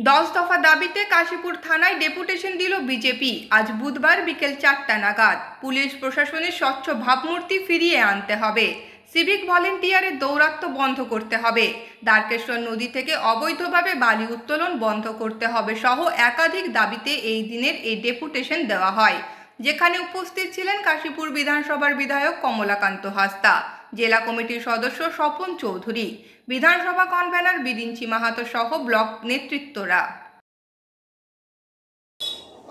10 দফা দাবিতে কাশীপুর থানায় ডেপুটেশন দিল বিজেপি। আজ বুধবার বিকেল 4টা নাগাদ পুলিশ প্রশাসনের স্বচ্ছ ভাবমূর্তি ফিরিয়ে আনতে হবে, সিভিক ভলেন্টিয়ারের দৌরাত্ম্য বন্ধ করতে হবে, দ্বারকেশ্বর নদী থেকে অবৈধভাবে বালি উত্তোলন বন্ধ করতে হবে সহ একাধিক দাবিতে এই দিনের এই ডেপুটেশন দেওয়া হয়, যেখানে উপস্থিত ছিলেন কাশীপুর বিধানসভার বিধায়ক কমলাকান্ত হাসদা, জেলা কমিটির সদস্য স্বপন চৌধুরী, বিধানসভা কনভেনার বিরিঞ্চি মাহাতো সহ ব্লক নেতৃত্বরা।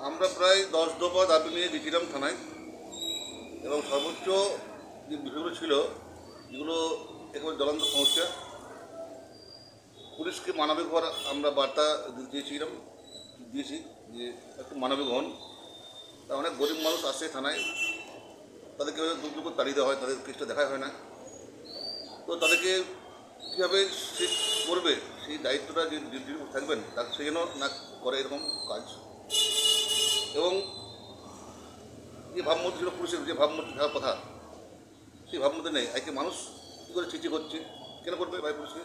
আমরা প্রায় 10 দফা দাবি নিয়ে গেছিলাম থানায় এবং সর্বোচ্চ যে বিষয়গুলো ছিল যেগুলো একেবারে জ্বলন্ত সমস্যা, পুলিশকে মানবিক হওয়ার আমরা বার্তা দিয়েছি যে একটু মানবিক হন। অনেক গরিব মানুষ আসে থানায়, তাদেরকে দুঃখ তাড়িয়ে দেওয়া হয়, তাদের কেসটা দেখা হয় না, তো তাদেরকে কীভাবে সে করবে সেই দায়িত্বটা যে থাকবেন তার সে যেন না করে এরকম কাজ। এবং যে ভাবমূর্তি ছিল পুলিশের, যে ভাবমূর্তি থাকার কথা সেই ভাবমূর্তি নেই। আজকে মানুষ কী করে চিঠি করছে, কেন করবে ভাই পুলিশকে?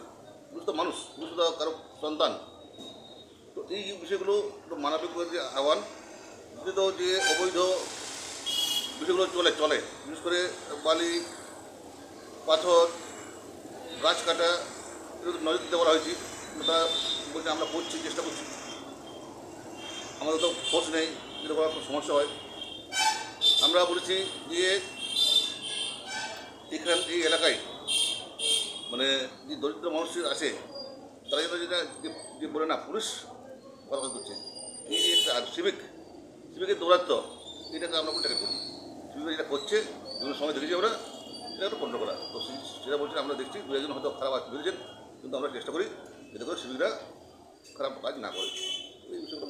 পুলিশ তো মানুষ, পুলিশ তো কারো সন্তান। তো এই বিষয়গুলো মানবিক যে আহ্বান, তো যে অবৈধ বিষয়গুলো চলে বিশেষ করে বালি, পাথর, গাছ কাটা, এগুলো নজর দিতে বলা হয়েছে। তারা বলছে আমরা করছি, চেষ্টা করছি, আমাদের তো ফোর্স নেই, যেটা করার কোনো সমস্যা হয়। আমরা বলেছি যে এই এলাকায় মানে যে দরিদ্র মানুষ আছে তারা যেন যেটা যে বলে না পুলিশ করা করছে, এই যে সিভিকের দৌরাত্ম, এটাকে আমরা কোনটাকে করি, সিভিক যেটা করছে বিভিন্ন সময় দেখেছি আমরা, এটা একটু বন্ধ করা। তো সেটা বলছেন আমরা দেখছি দু একজন হয়তো খারাপ বেরিয়েছেন, কিন্তু আমরা চেষ্টা করি যাতে করে সিভিকরা খারাপ কাজ না করে। এই বিষয়গুলো